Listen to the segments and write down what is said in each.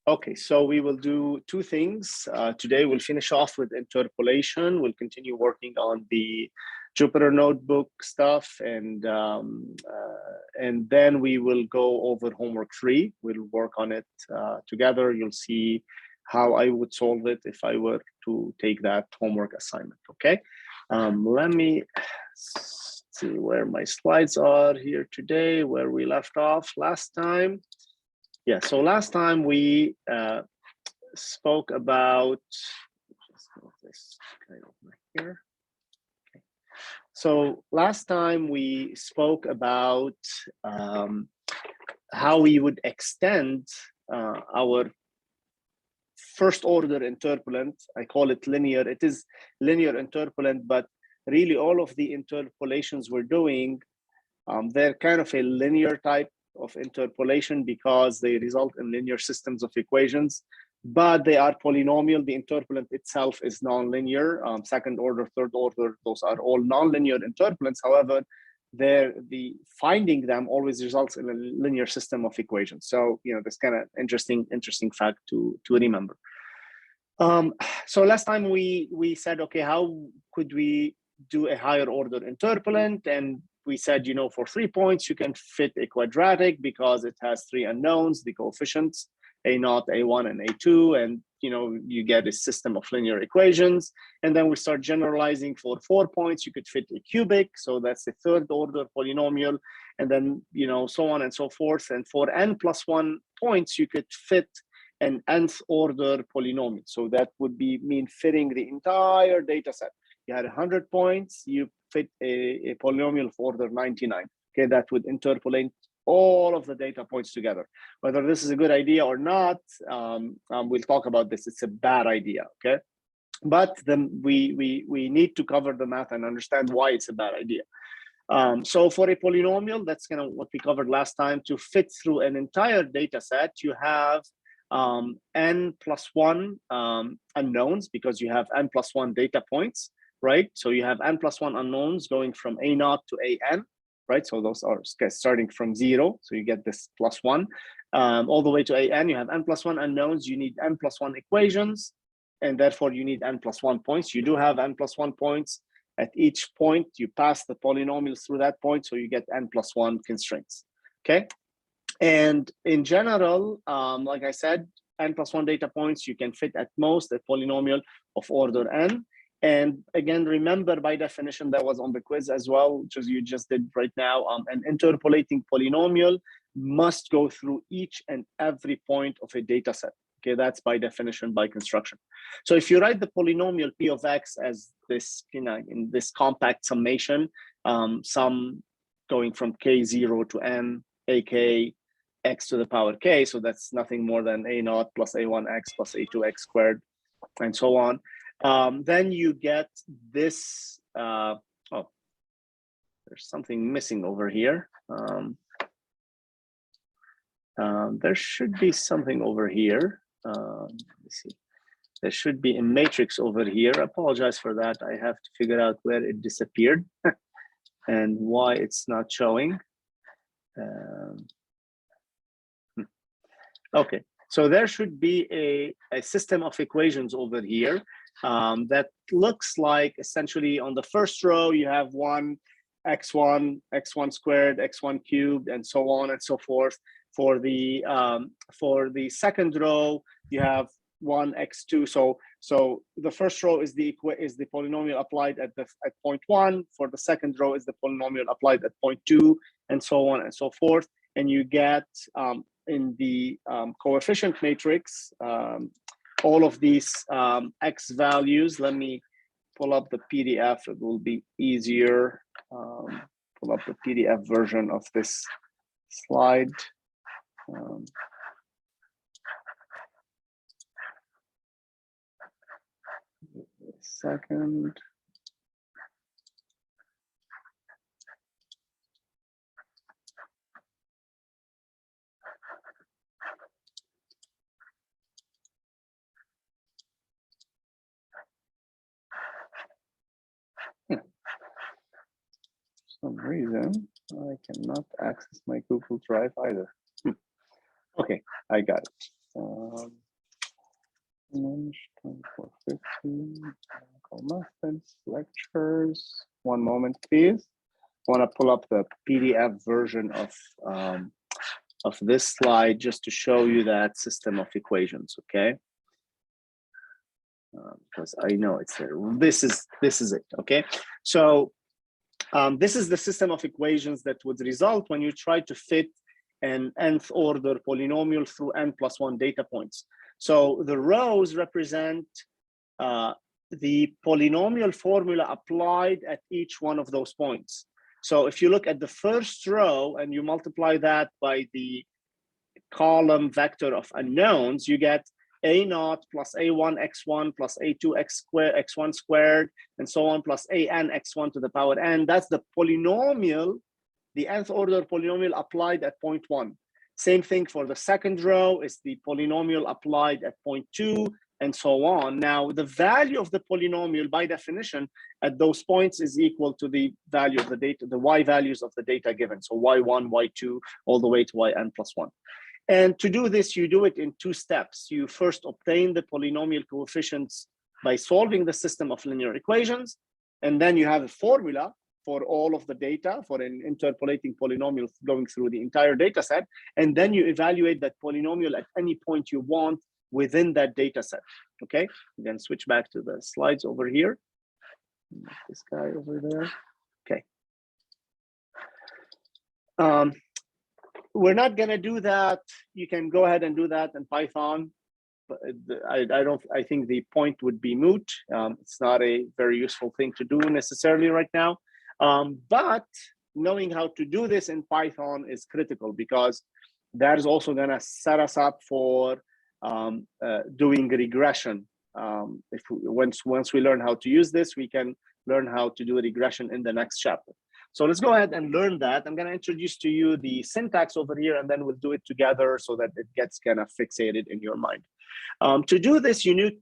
Okay, so we will do two things. Today we'll finish off with interpolation. We'll continue working on the Jupyter Notebook stuff, and then we will go over homework 3. We'll work on it together. You'll see how I would solve it if I were to take that homework assignment. Okay, let me see where my slides are here today, where we left off last time. Yeah, so last time we spoke about, just move this kind of here. Okay. So last time we spoke about how we would extend our first order interpolant. I call it linear. It is linear interpolant, but really all of the interpolations we're doing, they're kind of a linear type of interpolation because they result in linear systems of equations, but they are polynomial. The interpolant itself is nonlinear. Second order, third order, those are all nonlinear interpolants. However, the finding them always results in a linear system of equations. So, you know, that's kind of interesting fact to remember. So last time we said, okay, how could we do a higher order interpolant? And we said, you know, for 3 points, you can fit a quadratic because it has 3 unknowns, the coefficients, A0, A1, and A2, and, you know, you get a system of linear equations. And then we start generalizing. For 4 points, you could fit a cubic, so that's a third order polynomial, and then, you know, so on and so forth. And for n+1 points, you could fit an nth order polynomial. So that would mean fitting the entire data set. You had 100 points, you fit a polynomial of order 99. Okay, that would interpolate all of the data points together. Whether this is a good idea or not, we'll talk about this. It's a bad idea, okay? But then we need to cover the math and understand why it's a bad idea. So for a polynomial, that's kind of what we covered last time. To fit through an entire data set, you have n+1 unknowns, because you have n+1 data points, right? So you have n+1 unknowns going from A0 to AN, right? So those are starting from 0. So you get this +1 all the way to AN. You have n+1 unknowns. You need n+1 equations, and therefore you need n+1 points. You do have n+1 points. At each point, you pass the polynomials through that point, so you get n+1 constraints, okay? And in general, like I said, n+1 data points, you can fit at most a polynomial of order n. And again, remember, by definition, that was on the quiz as well, which you just did right now, an interpolating polynomial must go through each and every point of a data set. Okay, that's by definition, by construction. So if you write the polynomial p of x as this, you know, in this compact summation, sum going from k0 to n, ak x to the power k, so that's nothing more than a0 plus a1x plus a2x squared, and so on. Then you get this, oh, there's something missing over here. There should be something over here. Let's see. There should be a matrix over here. I apologize for that. I have to figure out where it disappeared and why it's not showing. Okay, so there should be a system of equations over here that looks like, essentially, on the first row, you have 1 x1, x1 squared, x1 cubed, and so on and so forth. For the second row, you have 1 x2. So the first row is the polynomial applied at point 1. For the second row is the polynomial applied at point 2, and so on and so forth. And you get in the coefficient matrix all of these x values. Let me pull up the PDF. It will be easier. Pull up the PDF version of this slide. Second. For some reason, I cannot access my Google Drive either. Okay, I got it. moment, please. I want to pull up the PDF version of this slide just to show you that system of equations, okay? Because I know it's there. This is it, okay? So this is the system of equations that would result when you try to fit an nth order polynomial through n+1 data points. So the rows represent the polynomial formula applied at each one of those points. So if you look at the first row and you multiply that by the column vector of unknowns, you get a0 plus a1 x1 plus a2 x1 squared, and so on, plus an x1 to the power n. That's the polynomial, the nth order polynomial applied at point 1. Same thing for the second row is the polynomial applied at point 2, and so on. Now, the value of the polynomial, by definition, at those points is equal to the value of the data, the y values of the data given. So y1, y2, all the way to yn plus 1. And to do this, you do it in 2 steps. You first obtain the polynomial coefficients by solving the system of linear equations, and then you have a formula for all of the data for an interpolating polynomial going through the entire data set, and then you evaluate that polynomial at any point you want within that data set, okay? Then switch back to the slides over here. This guy over there, okay. We're not gonna do that. You can go ahead and do that in Python. But I think the point would be moot. It's not a very useful thing to do necessarily right now. But knowing how to do this in Python is critical, because that is also gonna set us up for doing regression. Once we learn how to use this, we can learn how to do regression in the next chapter. So let's go ahead and learn that. I'm going to introduce to you the syntax over here, and then we'll do it together so that it gets kind of fixated in your mind. To do this, you need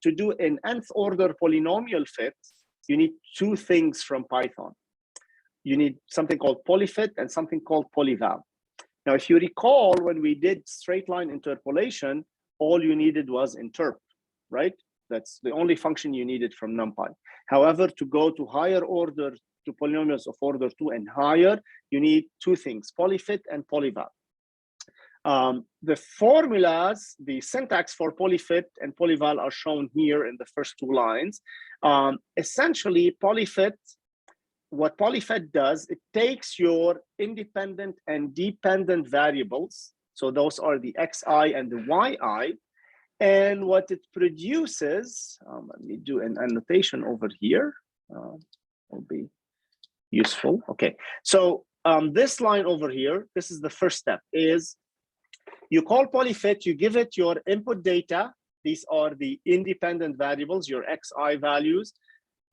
to do an nth order polynomial fit. You need 2 things from Python. You need something called polyfit and something called polyval. Now, if you recall, when we did straight line interpolation, all you needed was interp, right? That's the only function you needed from NumPy. However, to go to higher order, to polynomials of order 2 and higher, you need 2 things, polyfit and polyval. The formulas, the syntax for polyfit and polyval are shown here in the first 2 lines. Essentially, polyfit, what polyfit does, it takes your independent and dependent variables, so those are the xi and the yi, and what it produces, let me do an annotation over here, will be useful. Okay, so this line over here, this is the first step, is you call polyfit, you give it your input data. These are the independent variables, your xi values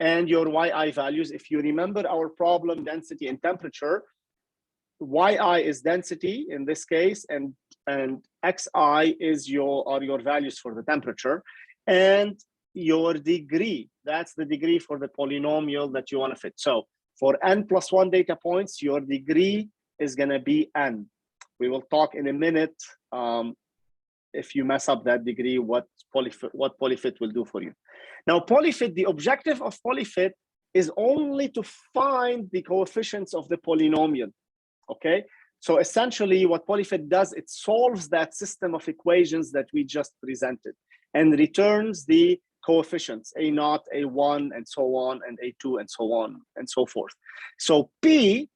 and your yi values. If you remember our problem, density and temperature, yi is density in this case, and xi is your values for the temperature, and your degree, that's the degree for the polynomial that you want to fit. So for n+1 data points, your degree is going to be n. We will talk in a minute if you mess up that degree, what polyfit will do for you. Now, polyfit, the objective of polyfit is only to find the coefficients of the polynomial, okay? So essentially what polyfit does, it solves that system of equations that we just presented and returns the coefficients, a0, a1, and so on, and a2, and so on, and so forth. So P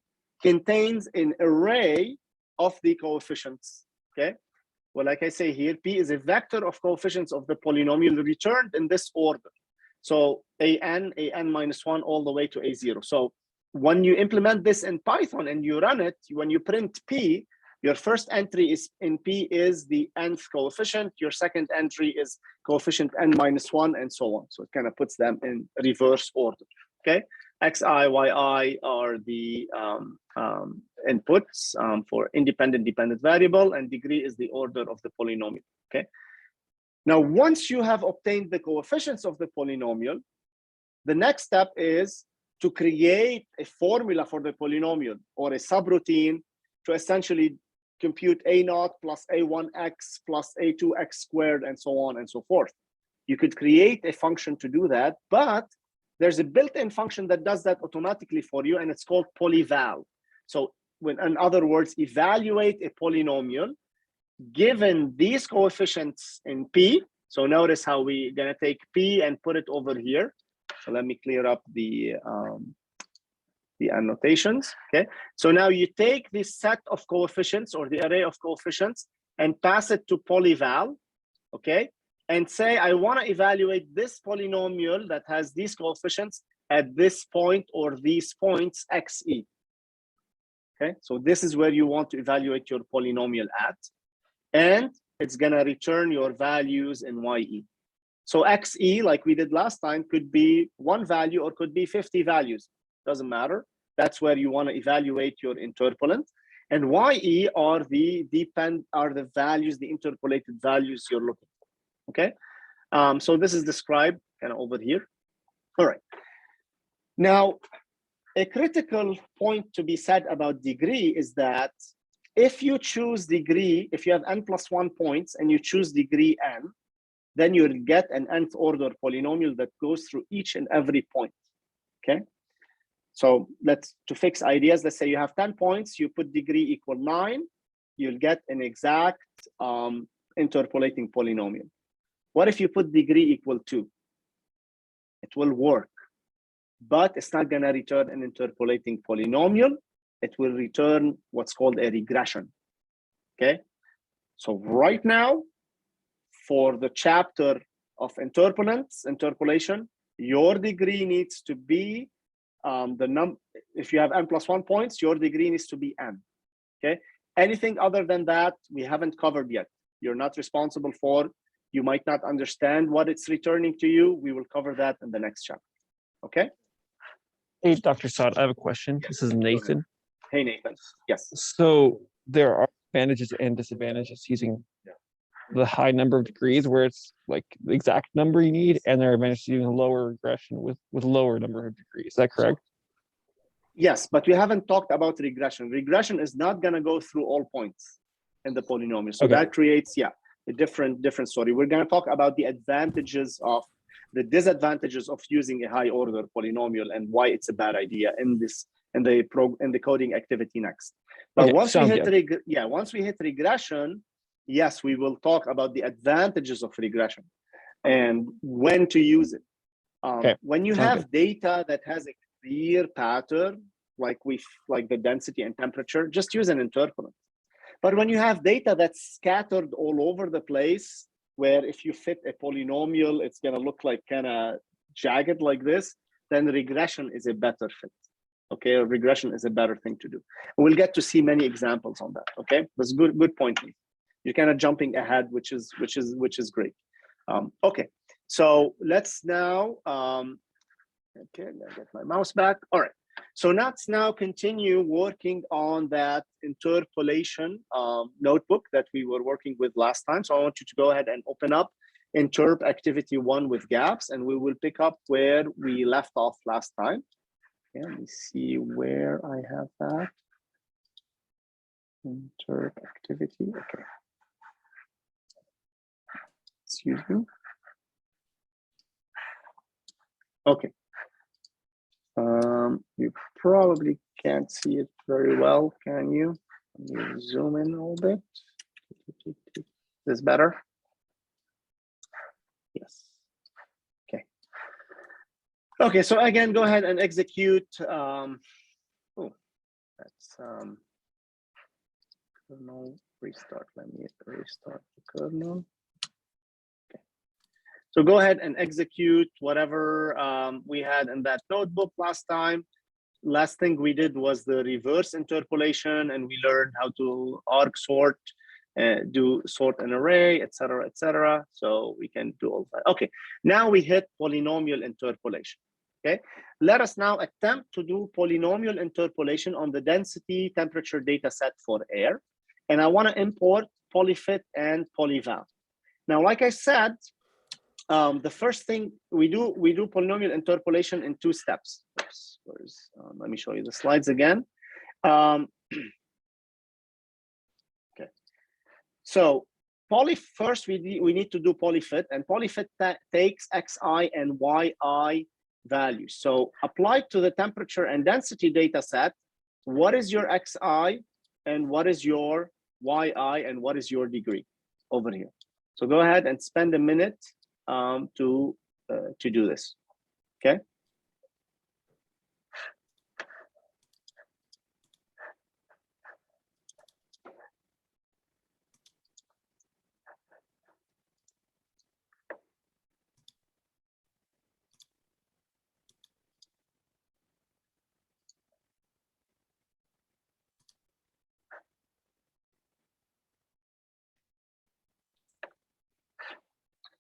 contains an array of the coefficients, okay? Well, like I say here, P is a vector of coefficients of the polynomial returned in this order. So an minus 1, all the way to a0. So when you implement this in Python and you run it, when you print P, your first entry is in P is the nth coefficient. Your second entry is coefficient n minus 1, and so on. So it kind of puts them in reverse order, okay? Xi, yi are the inputs for independent, dependent variable, and degree is the order of the polynomial, okay? Now, once you have obtained the coefficients of the polynomial, the next step is to create a formula for the polynomial or a subroutine to essentially compute a0 plus a1x plus a2x squared, and so on and so forth. You could create a function to do that, but there's a built-in function that does that automatically for you, and it's called polyval. So when, in other words, evaluate a polynomial given these coefficients in P. So notice how we're gonna take P and put it over here. So let me clear up the annotations, okay? So now you take this set of coefficients or the array of coefficients and pass it to polyval, okay? And say, I wanna evaluate this polynomial that has these coefficients at this point or these points xe, okay? So this is where you want to evaluate your polynomial at, and it's gonna return your values in ye. So xe, like we did last time, could be one value or could be 50 values, doesn't matter. That's where you wanna evaluate your interpolant. And ye are the values, the interpolated values you're looking for, okay? So this is described kind of over here. All right. Now, a critical point to be said about degree is that if you choose degree, if you have n+1 points and you choose degree n, then you'll get an nth order polynomial that goes through each and every point, okay? So to fix ideas, let's say you have 10 points, you put degree equal 9, you'll get an exact interpolating polynomial. What if you put degree equal 2? It will work, but it's not gonna return an interpolating polynomial. It will return what's called a regression, okay? So right now, for the chapter of interpolation, your degree needs to be if you have n+1 points, your degree needs to be n, okay? Anything other than that, we haven't covered yet. You're not responsible for, you might not understand what it's returning to you. We will cover that in the next chapter, okay? Hey, Dr. Saad, I have a question. This is Nathan. Hey, Nathan, yes. So there are advantages and disadvantages using the high number of degrees where it's like the exact number you need, and there are advantages using a lower regression with lower number of degrees. Is that correct? Yes, but we haven't talked about regression. Regression is not gonna go through all points in the polynomial. So that creates, a different story. We're gonna talk about the disadvantages of using a high order polynomial and why it's a bad idea in the coding activity next. But once we hit regression, yes, we will talk about the advantages of regression and when to use it. When you have data that has a clear pattern, like the density and temperature, just use an interpolant. But when you have data that's scattered all over the place, where if you fit a polynomial, it's gonna look like kind of jagged like this, then regression is a better fit. Okay, regression is a better thing to do. We'll get to see many examples on that. Okay, that's good point. You're kind of jumping ahead, which is great. Okay, so let's now okay, I get my mouse back. All right, so let's now continue working on that interpolation notebook that we were working with last time. So I want you to go ahead and open up interp activity 1 with gaps, and we will pick up where we left off last time. Okay, let me see where I have that. Interp activity, okay. Excuse me. Okay. You probably can't see it very well, can you? Let me zoom in a little bit. Is this better? Yes. Okay. Okay, so again, go ahead and execute. Oh, that's kernel restart. Let me restart the kernel. So go ahead and execute whatever we had in that notebook last time. Last thing we did was the reverse interpolation, and we learned how to arg sort, do sort an array, etc., etc. So we can do all that. Okay, now we hit polynomial interpolation. Okay, let us now attempt to do polynomial interpolation on the density temperature data set for air. And I want to import polyfit and polyval. Now, like I said, the first thing we do polynomial interpolation in 2 steps. Oops, let me show you the slides again. Okay, so first we need to do polyfit, and polyfit takes xi and yi values. So applied to the temperature and density data set, what is your xi and what is your yi and what is your degree over here? So go ahead and spend a minute to do this, okay?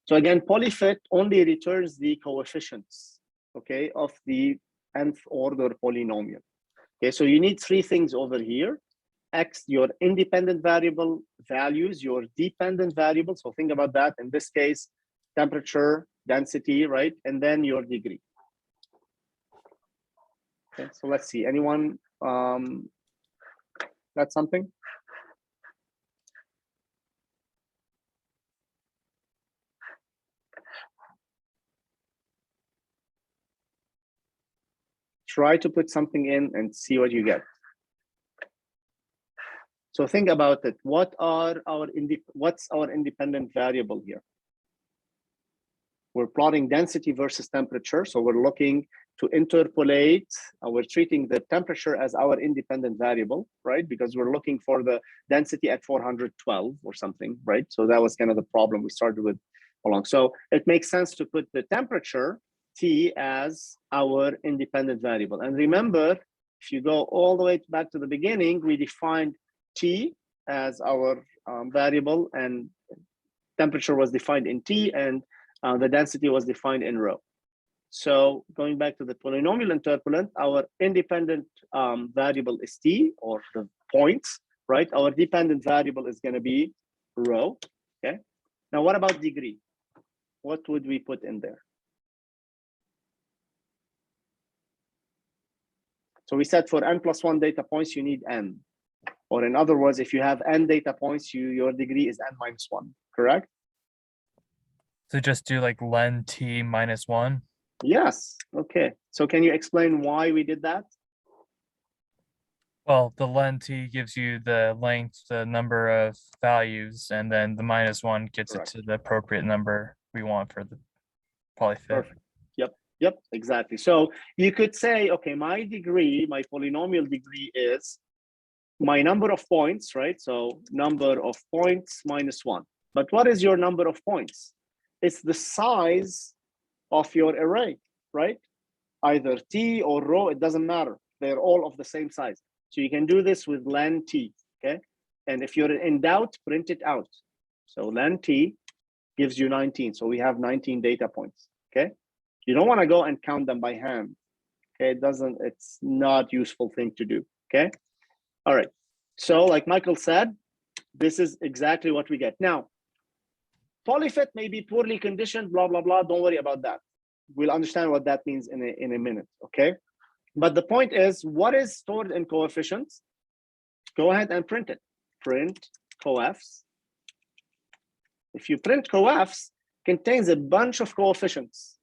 So again, polyfit only returns the coefficients, okay, of the nth order polynomial. Okay, so you need three things over here. X, your independent variable values, your dependent variable. So think about that. In this case, temperature, density, right? And then your degree. Okay, so let's see. Anyone got something? Try to put something in and see what you get. So think about it. What's our independent variable here? We're plotting density versus temperature. So we're looking to interpolate. We're treating the temperature as our independent variable, right? Because we're looking for the density at 412 or something, right? So that was kind of the problem we started with along. So it makes sense to put the temperature T as our independent variable. And remember, if you go all the way back to the beginning, we defined T as our variable, and temperature was defined in T, and the density was defined in rho. So going back to the polynomial interpolant, our independent variable is T, or the points, right? Our dependent variable is going to be rho, okay? Now, what about degree? What would we put in there? So we said for n plus 1 data points, you need n. Or in other words, if you have n data points, your degree is n minus 1, correct? So just do like len t minus 1? Yes, okay. So can you explain why we did that? Well, the len t gives you the length, the number of values, and then the minus 1 gets Correct. it to the appropriate number we want for the polyfit. Perfect. Yep, exactly. So you could say, okay, my degree, my polynomial degree is my number of points, right? So number of points minus 1. But what is your number of points? It's the size of your array, right? Either T or rho, it doesn't matter. They're all of the same size. So you can do this with len T, okay? And if you're in doubt, print it out. So len T gives you 19. So we have 19 data points, okay? You don't want to go and count them by hand, okay? It's not a useful thing to do, okay? All right. So like Michael said, this is exactly what we get. Now, polyfit may be poorly conditioned, blah, blah, blah. Don't worry about that. We'll understand what that means in a minute, okay? But the point is, what is stored in coefficients? Go ahead and print it. Print coefs. If you print coefs, contains a bunch of coefficients,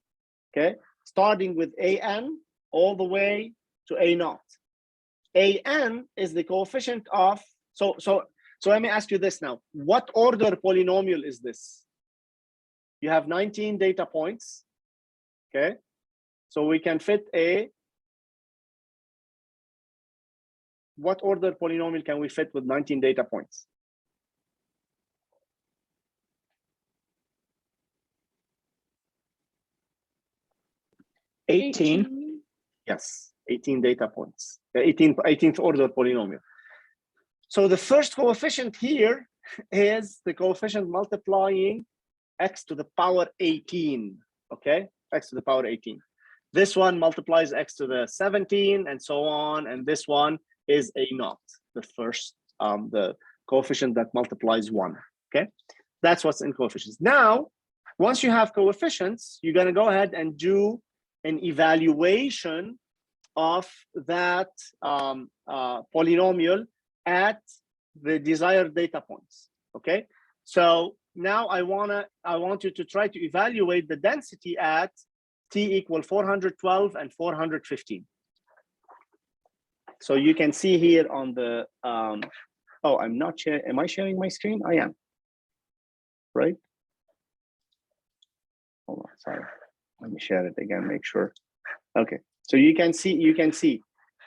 okay? Starting with an all the way to a naught. An is the coefficient of, so let me ask you this now. What order polynomial is this? You have 19 data points, okay? So we can fit what order polynomial can we fit with 19 data points? Yes, 18 data points, 18th order polynomial. So the first coefficient here is the coefficient multiplying x to the power 18, okay? X to the power 18. This one multiplies x to the 17 and so on, and this one is a naught, the first, the coefficient that multiplies 1, okay? That's what's in coefficients. Now, once you have coefficients, you're gonna go ahead and do an evaluation of that polynomial at the desired data points, okay? So now I want you to try to evaluate the density at t equal 412 and 415. So you can see here on the, oh, I'm not sharing, am I sharing my screen? I am, right? Hold on, sorry. Let me share it again, make sure. Okay, so you can see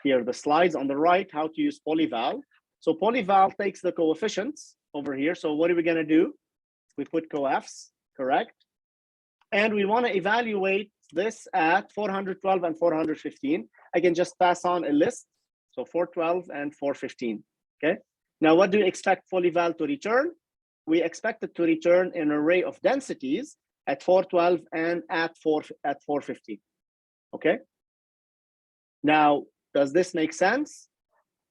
here the slides on the right, how to use polyval. So polyval takes the coefficients over here. So what are we gonna do? We put coefs, correct? And we wanna evaluate this at 412 and 415. I can just pass on a list. So 412 and 415, okay? Now, what do you expect polyval to return? We expect it to return an array of densities at 412 and at 415, okay? Now, does this make sense?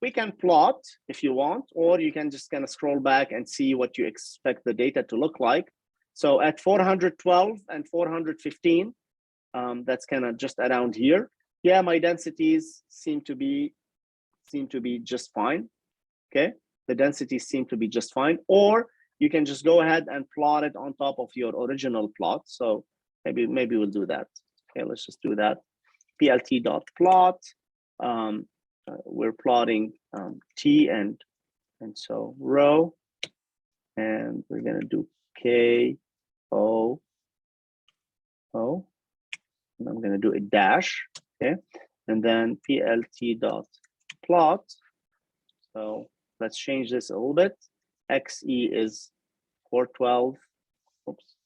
We can plot if you want, or you can just kind of scroll back and see what you expect the data to look like. So at 412 and 415, that's kind of just around here. Yeah, my densities seem to be just fine, okay? The densities seem to be just fine, or you can just go ahead and plot it on top of your original plot. So maybe we'll do that. Okay, let's just do that. plt.plot. We're plotting t and so row, and we're gonna do k o o, and I'm gonna do a dash, okay, and then plt.plot. So let's change this a little bit. xe is 412, oops,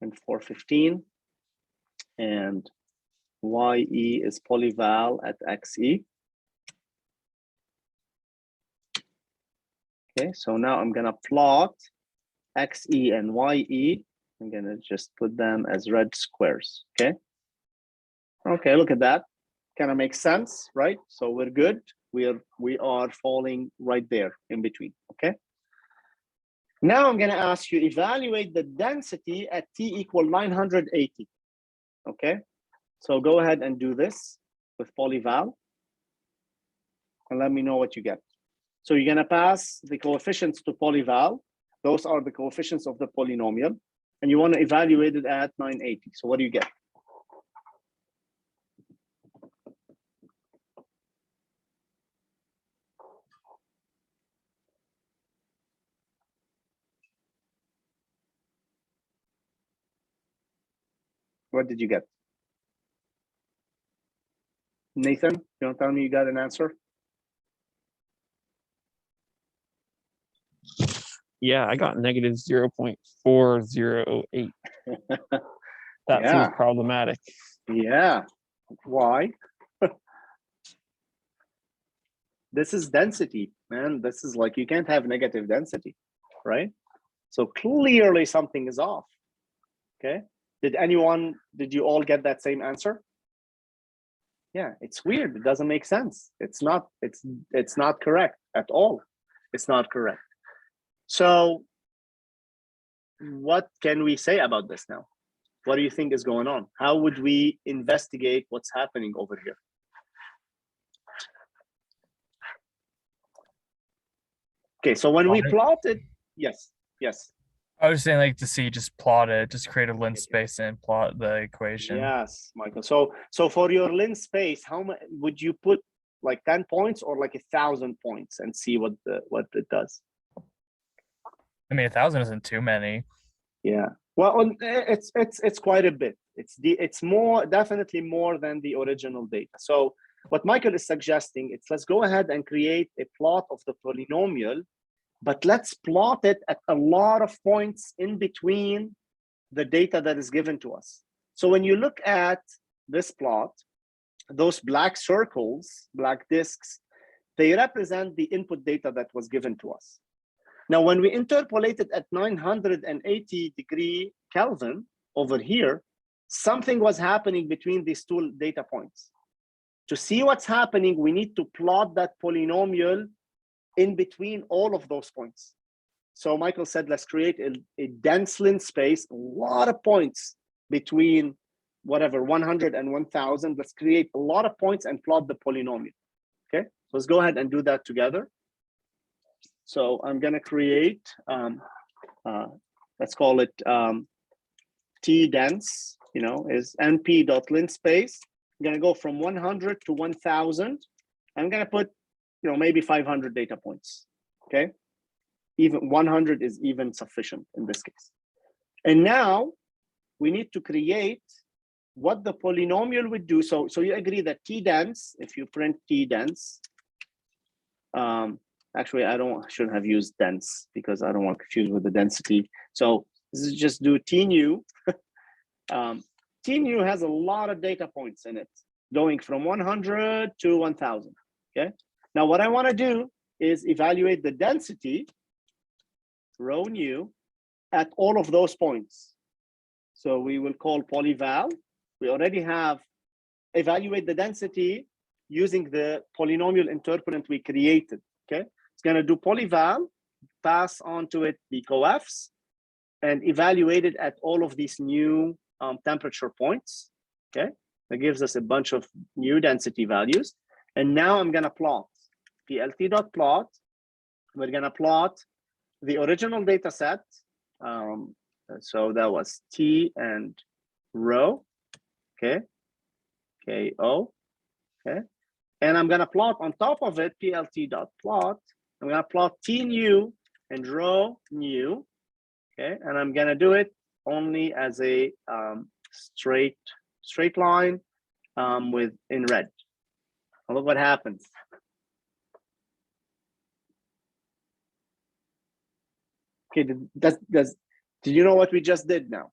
and 415, and ye is polyval at xe. Okay, so now I'm gonna plot xe and ye. I'm gonna just put them as red squares, okay? Okay, look at that. Kind of makes sense, right? So we're good. We are falling right there in between, okay? Now I'm gonna ask you evaluate the density at t equal 980, okay? So go ahead and do this with polyval, and let me know what you get. So you're gonna pass the coefficients to polyval. Those are the coefficients of the polynomial, and you wanna evaluate it at 980. So what do you get? What did you get? Nathan, you don't tell me you got an answer? Yeah, I got negative 0.408. That Yeah. seems problematic. Yeah. Why? This is density, man. This is like, you can't have negative density, right? So clearly something is off, okay? Did you all get that same answer? Yeah, it's weird. It doesn't make sense. It's not correct at all. It's not correct. So what can we say about this now? What do you think is going on? How would we investigate what's happening over here? Okay, so when we plotted, yes. I was saying, like, to see, just plot it, just create a lint space and plot the equation. Yes, Michael. So for your lint space, how much would you put, like 10 points or like 1,000 points, and see what it does? I mean, 1,000 isn't too many. Yeah. Well, it's quite a bit. It's more, definitely more than the original data. So what Michael is suggesting is, let's go ahead and create a plot of the polynomial, but let's plot it at a lot of points in between the data that is given to us. So when you look at this plot, those black circles, black disks, they represent the input data that was given to us. Now, when we interpolate it at 980 degree Kelvin over here, something was happening between these two data points. To see what's happening, we need to plot that polynomial in between all of those points. So Michael said, let's create a dense lint space, a lot of points between whatever, 100 and 1,000. Let's create a lot of points and plot the polynomial, okay? So let's go ahead and do that together. So I'm gonna create, let's call it T dense, is np.linspace. I'm going to go from 100 to 1000. I'm going to put, maybe 500 data points. Okay. Even 100 is even sufficient in this case. And now we need to create what the polynomial would do. So you agree that t-dense, if you print t-dense, actually, I shouldn't have used dense because I don't want to confuse with the density. So this is just do t-new. T-new has a lot of data points in it, going from 100 to 1000. Okay. Now what I want to do is evaluate the density, row new, at all of those points. So we will call polyval. We already have evaluate the density using the polynomial interpolant we created. Okay, it's going to do polyval, pass on to it the coefs, and evaluate it at all of these new temperature points. Okay, that gives us a bunch of new density values. And now I'm going to plot plt.plot. We're going to plot the original data set. So that was t and row. Okay, ko. Okay, and I'm going to plot on top of it plt.plot. I'm going to plot t new and row new. Okay, and I'm going to do it only as a straight line with in red. And look what happens. Okay, did you know what we just did now?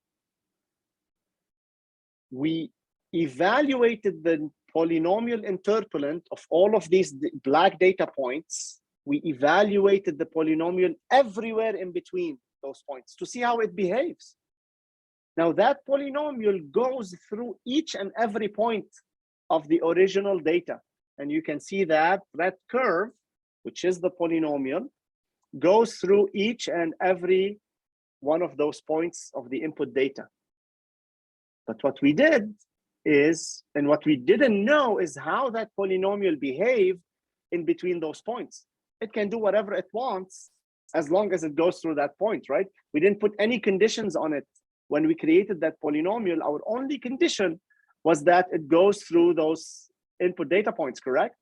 We evaluated the polynomial interpolant of all of these black data points. We evaluated the polynomial everywhere in between those points to see how it behaves. Now that polynomial goes through each and every point of the original data. And you can see that red curve, which is the polynomial, goes through each and every one of those points of the input data. But what we did is, and what we didn't know is how that polynomial behaved in between those points. It can do whatever it wants as long as it goes through that point, right? We didn't put any conditions on it when we created that polynomial. Our only condition was that it goes through those input data points, correct?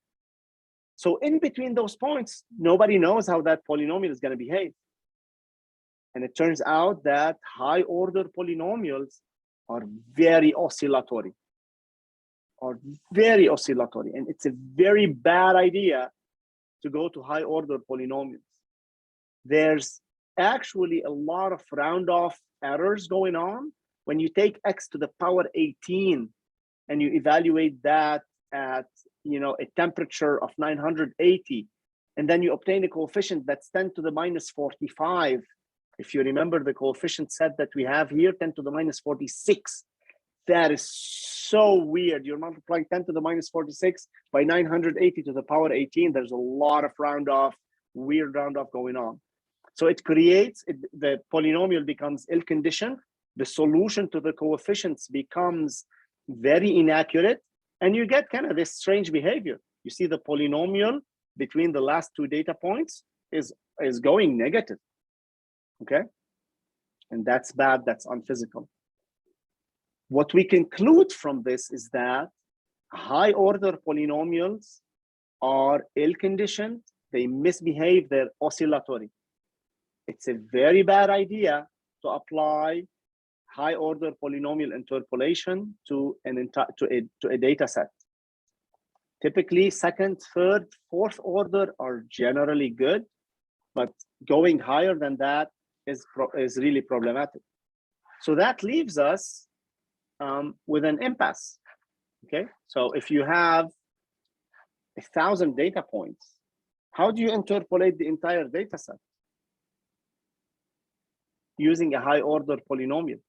So in between those points, nobody knows how that polynomial is going to behave. And it turns out that high order polynomials are very oscillatory, and it's a very bad idea to go to high order polynomials. There's actually a lot of round off errors going on when you take x to the power 18 and you evaluate that at a temperature of 980, and then you obtain a coefficient that's 10 to the minus 45. If you remember the coefficient set that we have here, 10 to the minus 46. That is so weird. You're multiplying 10 to the minus 46 by 980 to the power 18. There's a lot of weird round off going on. So it creates, the polynomial becomes ill-conditioned. The solution to the coefficients becomes very inaccurate. And you get kind of this strange behavior. You see the polynomial between the last two data points is going negative. Okay, and that's bad, that's unphysical. What we conclude from this is that high order polynomials are ill-conditioned, they misbehave, they're oscillatory. It's a very bad idea to apply high order polynomial interpolation to a data set. Typically second, third, fourth order are generally good, but going higher than that is really problematic. So that leaves us with an impasse. Okay, so if you have 1,000 data points, how do you interpolate the entire data set using a high order polynomial?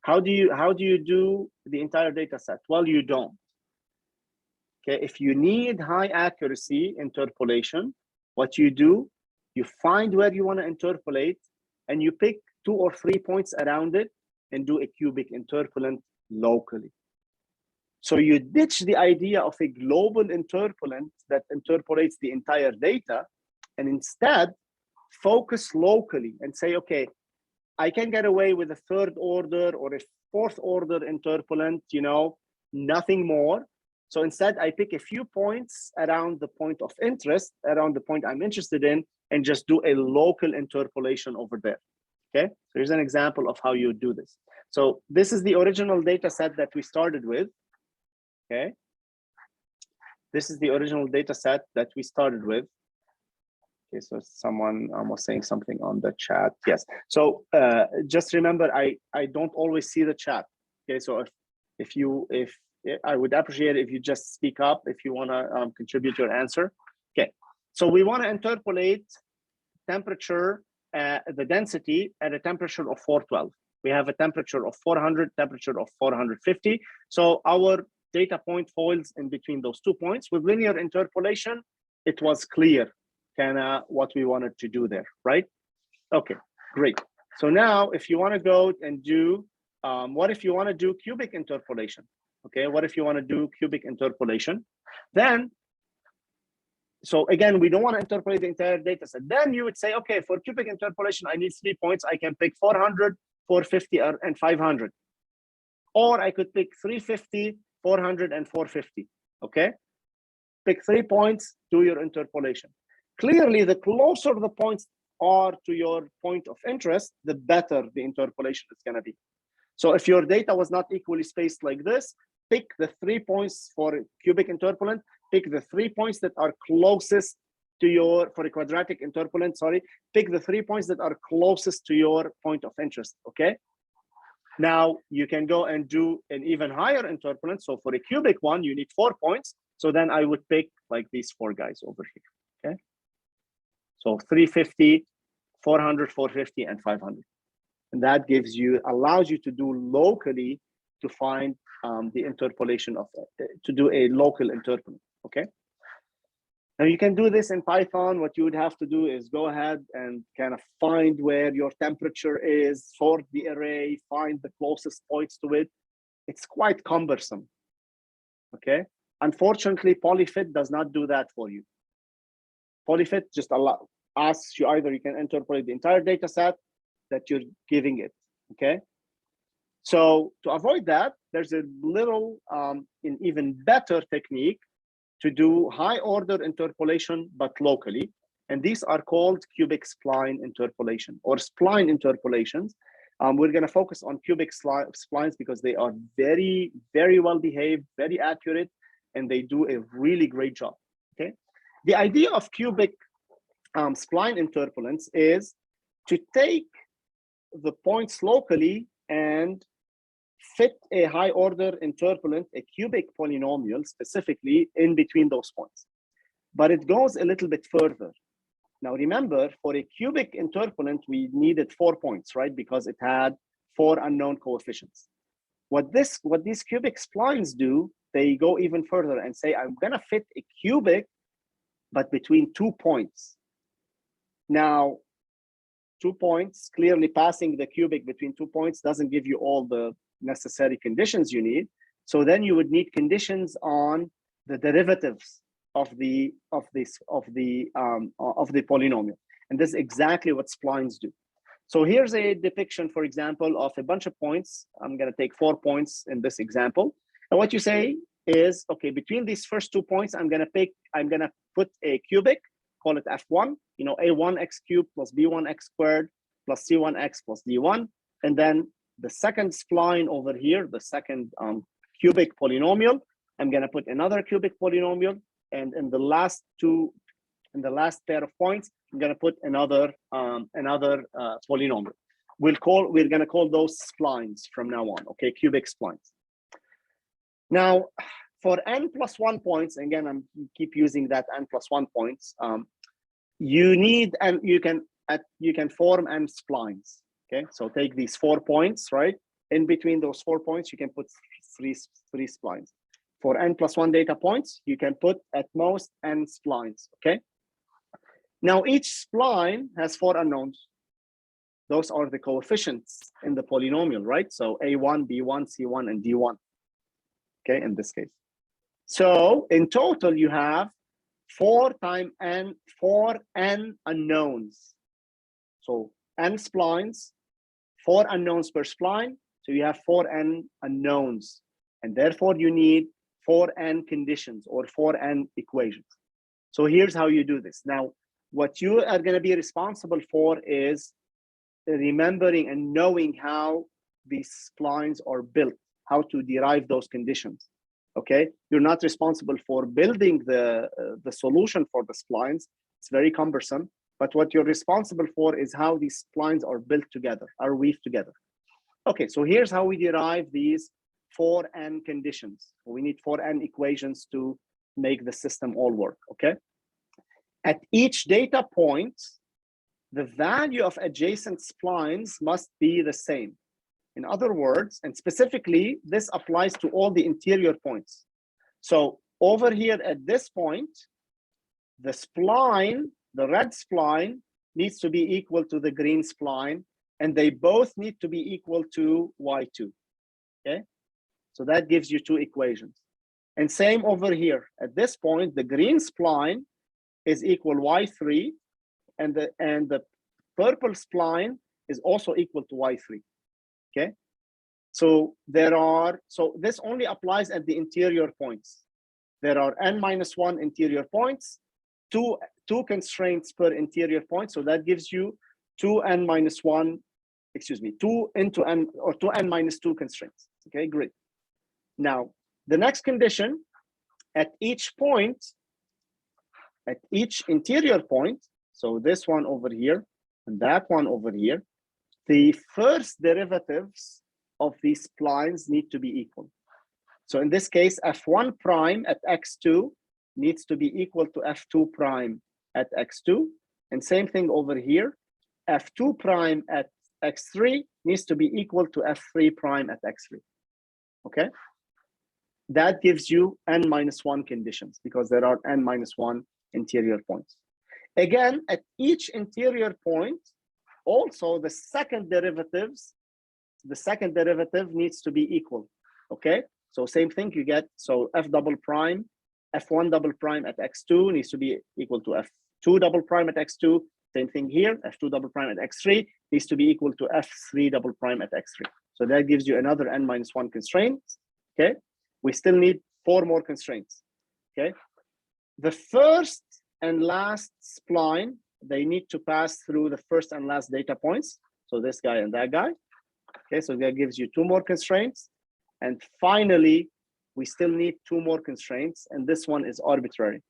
How do you do the entire data set? Well, you don't. Okay, if you need high accuracy interpolation, what you do, you find where you want to interpolate and you pick 2 or 3 points around it and do a cubic interpolant locally. So you ditch the idea of a global interpolant that interpolates the entire data and instead focus locally and say, okay, I can get away with a third order or a fourth order interpolant, you know, nothing more. So instead, I pick a few points around the point of interest, around the point I'm interested in, and just do a local interpolation over there. Okay, so here's an example of how you do this. So this is the original data set that we started with. Okay, this is the original data set that we started with. Okay, so someone was saying something on the chat. Yes, so just remember, I don't always see the chat. Okay, so if I would appreciate it if you just speak up if you want to contribute your answer. Okay, so we want to interpolate temperature, the density at a temperature of 412. We have a temperature of 400, temperature of 450. So our data point falls in between those 2 points. With linear interpolation, it was clear kind of what we wanted to do there, right? Okay, great. So now if you want to go and do, what if you want to do cubic interpolation? Okay, what if you want to do cubic interpolation? Then, so again, we don't want to interpolate the entire data set. Then you would say, okay, for cubic interpolation, I need 3 points. I can pick 400, 450, and 500. Or I could pick 350, 400, and 450, okay? Pick 3 points, do your interpolation. Clearly, the closer the points are to your point of interest, the better the interpolation is going to be. So if your data was not equally spaced like this, pick the 3 points for a cubic interpolant, pick the 3 points that are closest to your, for a quadratic interpolant, sorry, pick the 3 points that are closest to your point of interest, okay? Now you can go and do an even higher interpolant. So for a cubic one, you need 4 points. So then I would pick like these 4 guys over here, okay? So 350, 400, 450, and 500. And that gives you, allows you to do locally to find the interpolation of, to do a local interpolant, okay? Now you can do this in Python. What you would have to do is go ahead and kind of find where your temperature is, sort the array, find the closest points to it. It's quite cumbersome, okay? Unfortunately, Polyfit does not do that for you. Polyfit just asks you either you can interpolate the entire data set that you're giving it, okay? So to avoid that, there's a little, an even better technique to do high order interpolation, but locally. And these are called cubic spline interpolation or spline interpolations. We're gonna focus on cubic splines because they are very, very well behaved, very accurate, and they do a really great job, okay? The idea of cubic spline interpolants is to take the points locally and fit a high order interpolant, a cubic polynomial specifically, in between those points. But it goes a little bit further. Now remember, for a cubic interpolant, we needed 4 points, right? Because it had 4 unknown coefficients. What these cubic splines do, they go even further and say, I'm gonna fit a cubic, but between 2 points. Now, 2 points, clearly passing the cubic between 2 points doesn't give you all the necessary conditions you need. So then you would need conditions on the derivatives of the polynomial. And this is exactly what splines do. So here's a depiction, for example, of a bunch of points. I'm gonna take 4 points in this example. And what you say is, okay, between these first 2 points, I'm gonna put a cubic, call it F1, you know, A1x cubed plus B1x squared plus C1x plus D1. And then the second spline over here, the second cubic polynomial, I'm gonna put another cubic polynomial. And in the last pair of points, I'm gonna put another polynomial. We're gonna call those splines from now on, okay, cubic splines. Now, for n+1 points, again, I'm keep using that n+1 points. You need, and you can form n splines. Okay, so take these 4 points, right? In between those 4 points, you can put three splines. For n+1 data points, you can put at most n splines. Okay. Now each spline has 4 unknowns. Those are the coefficients in the polynomial, right? So A1, B1, C1, and D1. Okay, in this case. So in total, you have 4 n unknowns. So n splines, 4 unknowns per spline. So you have 4n unknowns, and therefore you need 4n conditions or 4n equations. So here's how you do this. Now, what you are going to be responsible for is remembering and knowing how these splines are built, how to derive those conditions. Okay, you're not responsible for building the solution for the splines. It's very cumbersome. But what you're responsible for is how these splines are built together, are weaved together. Okay, so here's how we derive these 4n conditions. We need 4n equations to make the system all work, okay? At each data point, the value of adjacent splines must be the same. In other words, and specifically, this applies to all the interior points. So over here at this point, the spline, the red spline, needs to be equal to the green spline, and they both need to be equal to y2, okay? So that gives you 2 equations. And same over here. At this point, the green spline is equal y3, and the purple spline is also equal to y3, okay? So this only applies at the interior points. There are n-1 interior points, two constraints per interior point. So that gives you 2n-1, excuse me, 2 into n, or 2n-2 constraints. Okay, great. Now, the next condition, at each point, at each interior point, so this one over here and that one over here, the first derivatives of these splines need to be equal. So in this case, f1 prime at x2 needs to be equal to f2 prime at x2. And same thing over here, f2 prime at x3 needs to be equal to f3 prime at x3, okay? That gives you n-1 conditions because there are n-1 interior points. Again, at each interior point, also the second derivative needs to be equal, okay? So same thing you get, so f double prime, f1 double prime at x2 needs to be equal to f2 double prime at x2. Same thing here, f2 double prime at x3 needs to be equal to f3 double prime at x3. So that gives you another n-1 constraint, okay? We still need 4 more constraints, okay? The first and last spline, they need to pass through the first and last data points. So this guy and that guy, okay? So that gives you 2 more constraints. And finally, we still need 2 more constraints, and this one is arbitrary.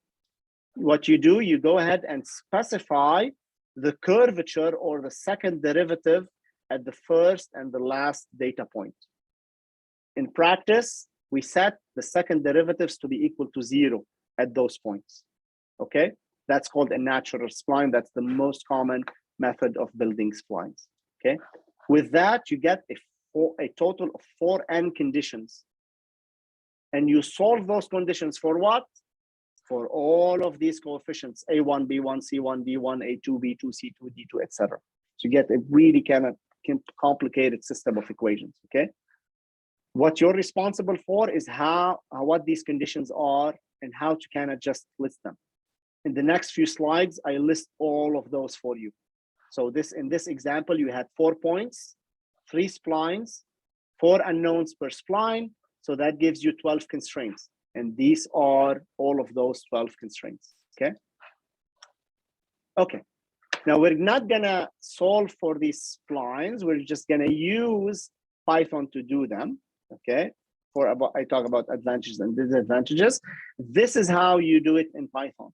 What you do, you go ahead and specify the curvature or the second derivative at the first and the last data point. In practice, we set the second derivatives to be equal to 0 at those points, okay? That's called a natural spline. That's the most common method of building splines, okay? With that, you get a total of 4n conditions. And you solve those conditions for what? For all of these coefficients, A1, B1, C1, D1, A2, B2, C2, D2, etc. So you get a really kind of complicated system of equations, okay? What you're responsible for is what these conditions are and how to kind of just list them. In the next few slides, I list all of those for you. So in this example, you had 4 points, 3 splines, 4 unknowns per spline. So that gives you 12 constraints. And these are all of those 12 constraints, okay? Okay, now we're not gonna solve for these splines. We're just gonna use Python to do them, okay? I talk about advantages and disadvantages. This is how you do it in Python.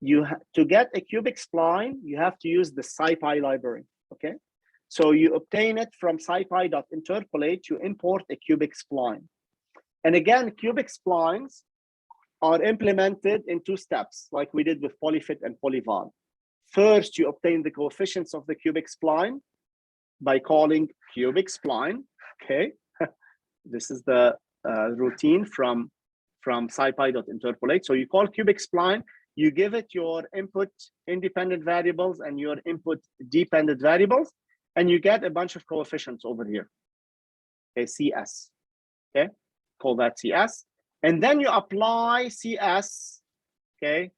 To get a cubic spline, you have to use the SciPy library, okay? So you obtain it from scipy.interpolate, you import a cubic spline. And again, cubic splines are implemented in 2 steps, like we did with polyfit and polyval. First, you obtain the coefficients of the cubic spline by calling cubic spline, okay? This is the routine from scipy.interpolate. So you call cubic spline, you give it your input independent variables and your input dependent variables, and you get a bunch of coefficients over here, okay, CS, okay? Call that CS. And then you apply CS, okay,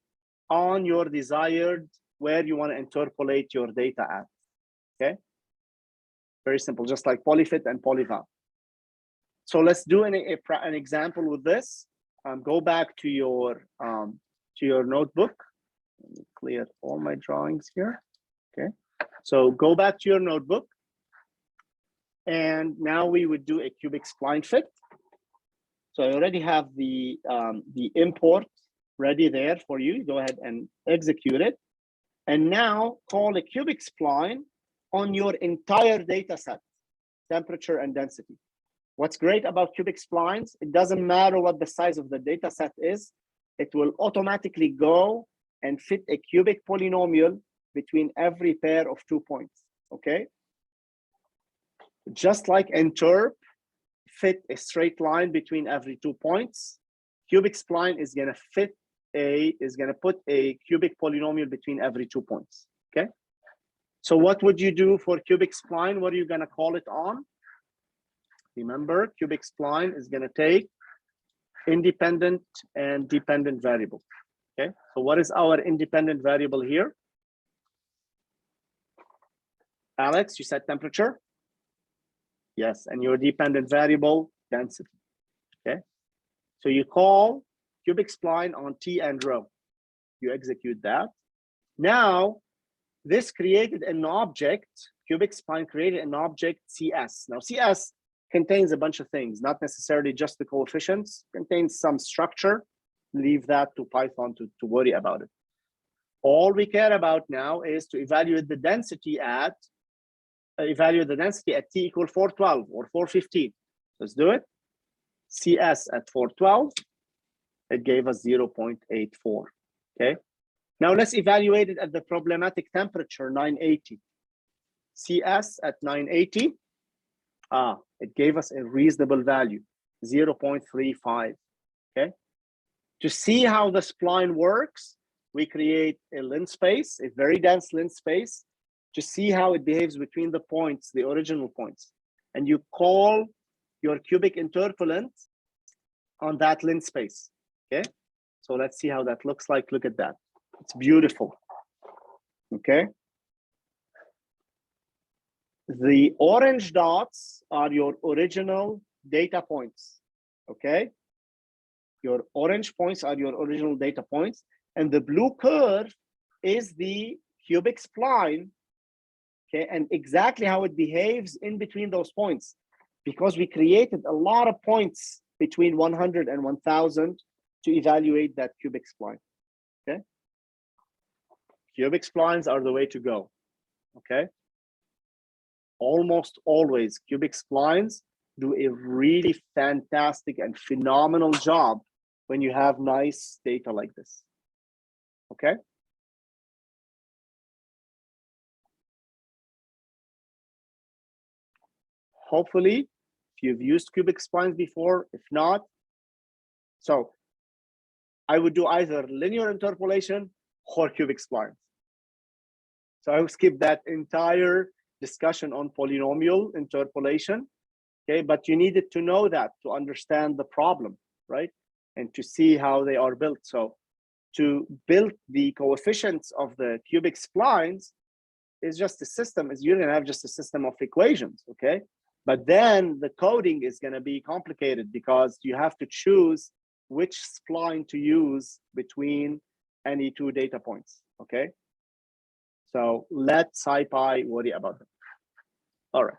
on your desired, where you want to interpolate your data at, okay? Very simple, just like polyfit and polyval. So let's do an example with this. Go back to your notebook. Let me clear all my drawings here. Okay, so go back to your notebook, and now we would do a cubic spline fit. So I already have the import ready there for you. Go ahead and execute it, and now call a cubic spline on your entire data set, temperature and density. What's great about cubic splines, it doesn't matter what the size of the data set is, it will automatically go and fit a cubic polynomial between every pair of 2 points, okay? Just like interp fit a straight line between every 2 points, cubic spline is gonna put a cubic polynomial between every 2 points, okay? So what would you do for cubic spline? What are you gonna call it on? Remember, cubic spline is going to take independent and dependent variable. Okay, so what is our independent variable here? Alex, you said temperature? Yes, and your dependent variable, density. Okay, so you call cubic spline on T and rho. You execute that. Now, this created an object, cubic spline created an object CS. Now, CS contains a bunch of things, not necessarily just the coefficients, contains some structure. Leave that to Python to worry about it. All we care about now is to evaluate the density at T equal 412 or 415. Let's do it. CS at 412, it gave us 0.84. Okay. Now let's evaluate it at the problematic temperature, 980. CS at 980. It gave us a reasonable value, 0.35, okay? To see how the spline works, we create a lint space, a very dense lint space, to see how it behaves between the points, the original points. And you call your cubic interpolant on that lint space, okay? So let's see how that looks like. Look at that. It's beautiful, okay? The orange dots are your original data points, okay? Your orange points are your original data points, and the blue curve is the cubic spline, okay? And exactly how it behaves in between those points, because we created a lot of points between 100 and 1000 to evaluate that cubic spline, okay? Cubic splines are the way to go, okay? Almost always, cubic splines do a really fantastic and phenomenal job when you have nice data like this, okay? Hopefully, if you've used cubic splines before, if not, so I would do either linear interpolation or cubic splines. So I would skip that entire discussion on polynomial interpolation, okay? But you needed to know that to understand the problem, right? And to see how they are built. So to build the coefficients of the cubic splines is just a system, you're gonna have just a system of equations, okay? But then the coding is gonna be complicated because you have to choose which spline to use between any 2 data points, okay? So let SciPy worry about them. All right,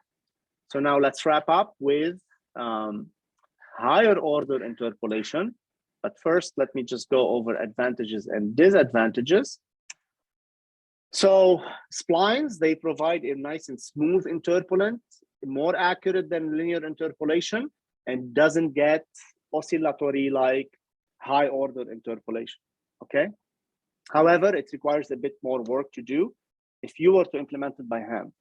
so now let's wrap up with higher order interpolation. But first, let me just go over advantages and disadvantages. So splines, they provide a nice and smooth interpolant, more accurate than linear interpolation, and doesn't get oscillatory like high order interpolation, okay? However, it requires a bit more work to do if you were to implement it by hand.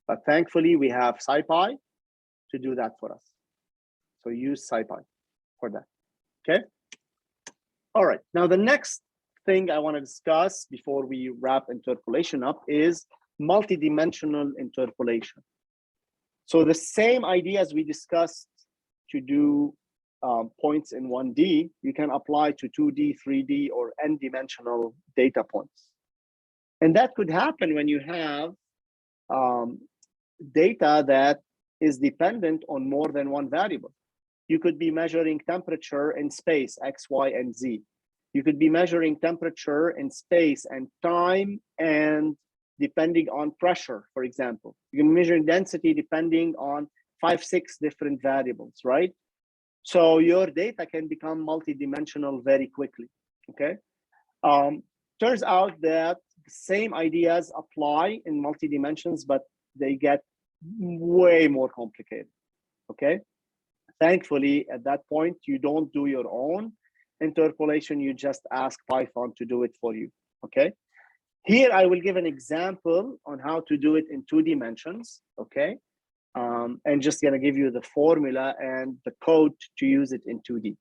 But thankfully, we have SciPy to do that for us. So use SciPy for that, okay? All right, now the next thing I want to discuss before we wrap interpolation up is multidimensional interpolation. So the same idea as we discussed to do points in 1D, you can apply to 2D, 3D, or n-dimensional data points. And that could happen when you have data that is dependent on more than one variable. You could be measuring temperature in space, X, Y, and Z. You could be measuring temperature in space and time, and depending on pressure, for example. You can measure density depending on 5, 6 different variables, right? So your data can become multidimensional very quickly, okay? Turns out that the same ideas apply in multi-dimensions, but they get way more complicated, okay? Thankfully, at that point, you don't do your own interpolation, you just ask Python to do it for you, okay? Here, I will give an example on how to do it in 2 dimensions, okay? And just gonna give you the formula and the code to use it in 2D.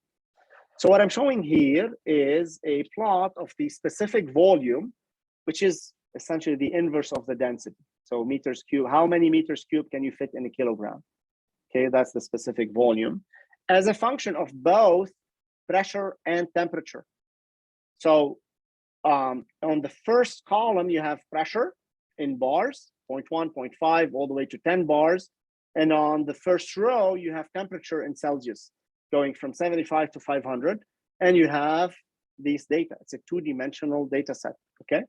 So what I'm showing here is a plot of the specific volume, which is essentially the inverse of the density. So meters cube, how many meters cube can you fit in a kilogram? Okay, that's the specific volume as a function of both pressure and temperature. So on the first column, you have pressure in bars, 0.1, 0.5, all the way to 10 bars. And on the first row, you have temperature in Celsius, going from 75 to 500. And you have these data. It's a 2-dimensional data set, okay?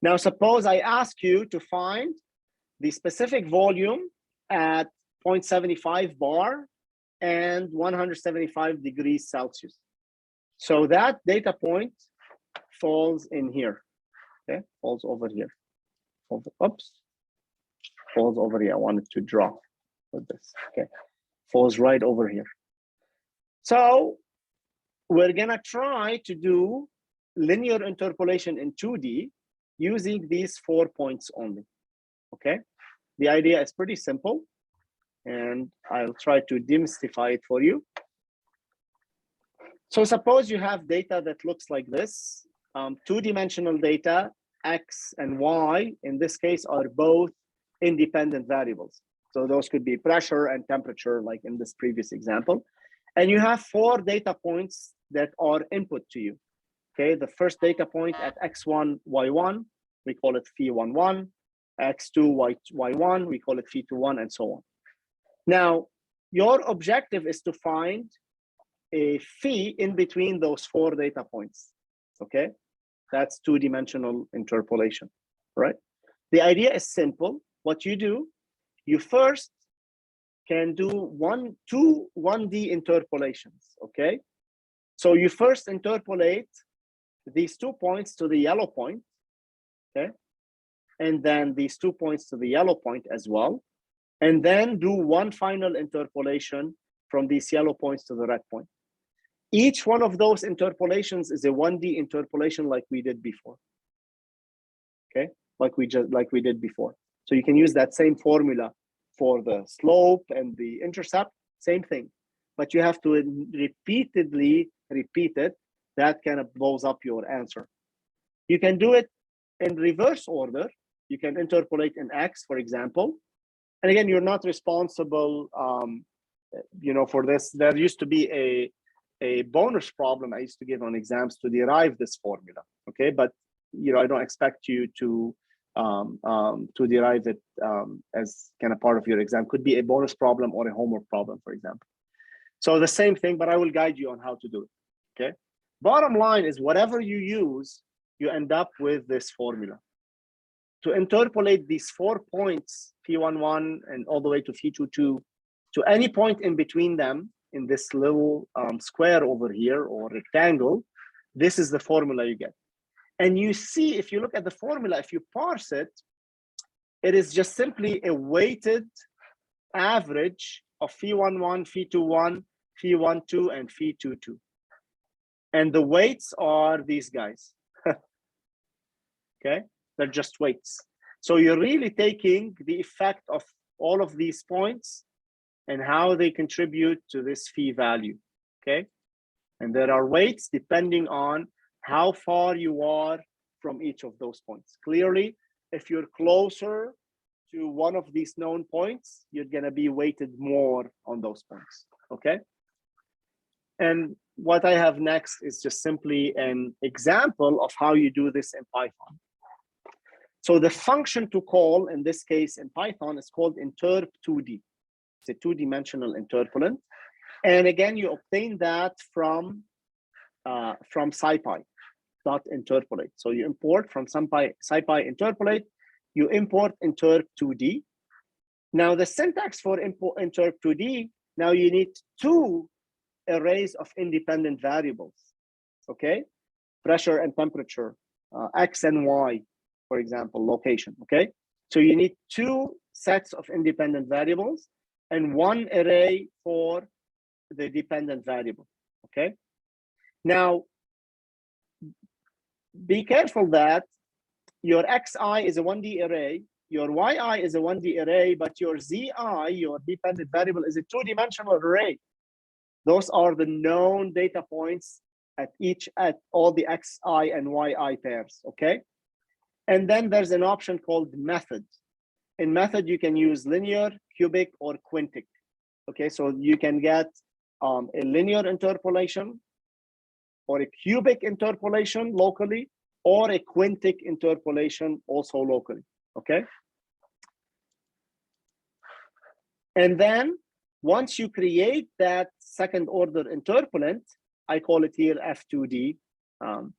Now, suppose I ask you to find the specific volume at 0.75 bar and 175 degrees Celsius. So that data point falls in here, okay? Falls over here. Oops, falls over here. I wanted to draw with this, okay? Falls right over here. So we're gonna try to do linear interpolation in 2D using these 4 points only, okay? The idea is pretty simple, and I'll try to demystify it for you. So suppose you have data that looks like this, 2-dimensional data, X and Y, in this case, are both independent variables. So those could be pressure and temperature, like in this previous example. And you have 4 data points that are input to you. Okay, the first data point at X1, Y1, we call it phi11, X2, Y1, we call it phi21, and so on. Now, your objective is to find a phi in between those 4 data points, okay? That's 2-dimensional interpolation, right? The idea is simple. What you do, you first can do 2 1D interpolations, okay? So you first interpolate these 2 points to the yellow point, okay? And then these 2 points to the yellow point as well. And then do one final interpolation from these yellow points to the red point. Each one of those interpolations is a 1D interpolation like we did before, okay? Like we did before. So you can use that same formula for the slope and the intercept, same thing. But you have to repeatedly repeat it. That kind of blows up your answer. You can do it in reverse order. You can interpolate in X, for example. And again, you're not responsible, for this. There used to be a bonus problem I used to give on exams to derive this formula, okay? But, I don't expect you to derive it as kind of part of your exam. Could be a bonus problem or a homework problem, for example. So the same thing, but I will guide you on how to do it, okay? Bottom line is whatever you use, you end up with this formula. To interpolate these 4 points, phi11 and all the way to phi22, to any point in between them in this little square over here or rectangle, this is the formula you get. And you see, if you look at the formula, if you parse it, it is just simply a weighted average of phi11, phi21, phi12, and phi22. And the weights are these guys, okay? They're just weights. So you're really taking the effect of all of these points and how they contribute to this phi value, okay? And there are weights depending on how far you are from each of those points. Clearly, if you're closer to one of these known points, you're gonna be weighted more on those points, okay? And what I have next is just simply an example of how you do this in Python. So the function to call in this case in Python is called interp2d. It's a two-dimensional interpolant. And again, you obtain that from scipy.interpolate. So you import from scipy interpolate, you import interp2d. Now the syntax for import interp2d, now you need two arrays of independent variables, okay? Pressure and temperature, X and Y, for example, location, okay? So you need two sets of independent variables and one array for the dependent variable, okay? Now, be careful that your Xi is a 1D array, your Yi is a 1D array, but your Zi, your dependent variable, is a two-dimensional array. Those are the known data points at all the Xi and Yi pairs, okay? And then there's an option called method. In method, you can use linear, cubic, or quintic, okay? So you can get a linear interpolation or a cubic interpolation locally, or a quintic interpolation also locally, okay? And then once you create that second order interpolant, I call it here F2D.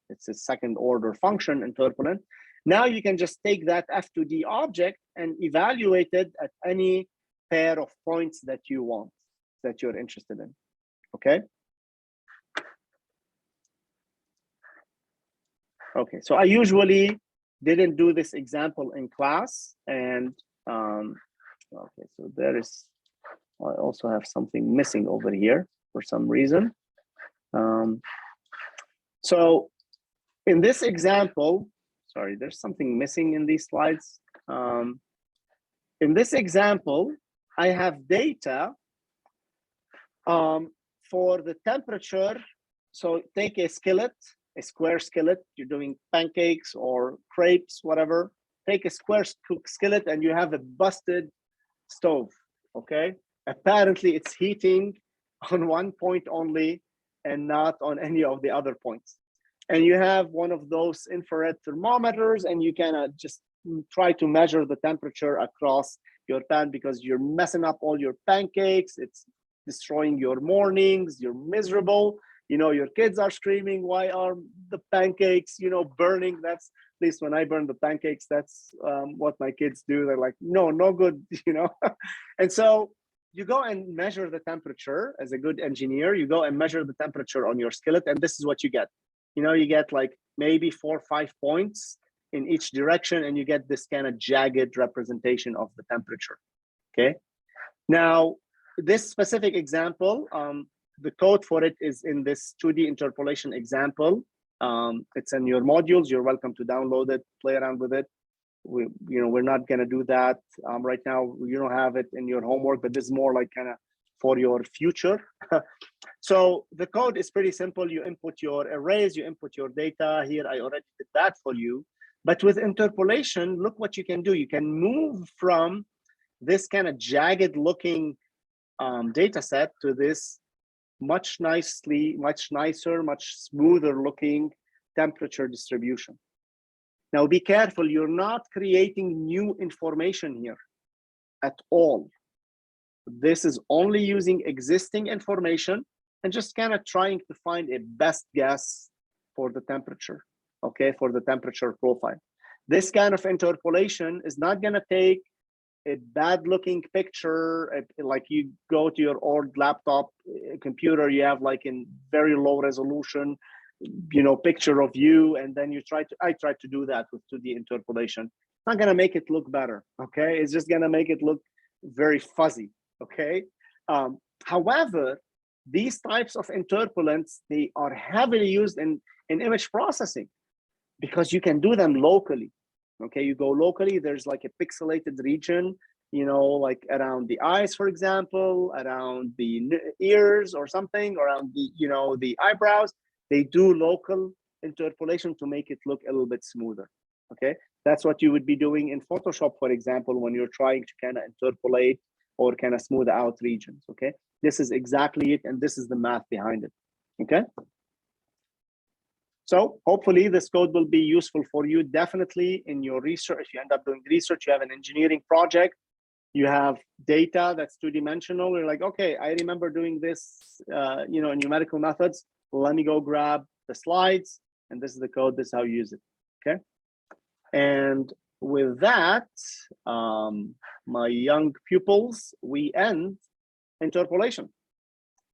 It's a second order function interpolant. Now you can just take that F2D object and evaluate it at any pair of points that you want, that you're interested in, okay? Okay, so I usually didn't do this example in class, and okay, so there is, I also have something missing over here for some reason. So in this example, sorry, there's something missing in these slides. In this example, I have data for the temperature. So take a skillet, a square skillet, you're doing pancakes or crepes, whatever. Take a square skillet and you have a busted stove, okay? Apparently it's heating on one point only and not on any of the other points. And you have one of those infrared thermometers and you can just try to measure the temperature across your pan because you're messing up all your pancakes. It's destroying your mornings, you're miserable. You know, your kids are screaming, why are the pancakes, you know, burning? That's, at least when I burn the pancakes, that's what my kids do. They're like, no, no good, you know? And so you go and measure the temperature as a good engineer. You go and measure the temperature on your skillet, and this is what you get. You know, you get like maybe 4 or 5 points in each direction, and you get this kind of jagged representation of the temperature, okay? Now, this specific example, the code for it is in this 2D interpolation example. It's in your modules. You're welcome to download it, play around with it. We're not going to do that right now. You don't have it in your homework, but this is more like kind of for your future. So the code is pretty simple. You input your arrays, you input your data. Here, I already did that for you. But with interpolation, look what you can do. You can move from this kind of jagged looking data set to this much nicer, much smoother looking temperature distribution. Now be careful, you're not creating new information here at all. This is only using existing information and just kind of trying to find a best guess for the temperature, okay, for the temperature profile. This kind of interpolation is not going to take a bad looking picture, like you go to your old laptop computer, you have like in very low resolution, you know, picture of you, and then I try to do that with 2D interpolation. It's not gonna make it look better, okay? It's just gonna make it look very fuzzy, okay? However, these types of interpolants, they are heavily used in image processing because you can do them locally. Okay, you go locally, there's like a pixelated region, you know, like around the eyes, for example, around the ears or something, around the, you know, the eyebrows. They do local interpolation to make it look a little bit smoother, okay? That's what you would be doing in Photoshop, for example, when you're trying to kind of interpolate or kind of smooth out regions, okay? This is exactly it, and this is the math behind it, okay? So hopefully this code will be useful for you. Definitely in your research, if you end up doing research, you have an engineering project, you have data that's two-dimensional. You're like, okay, I remember doing this, you know, in numerical methods. Let me go grab the slides, and this is the code. This is how you use it. Okay. And with that, my young pupils, we end interpolation.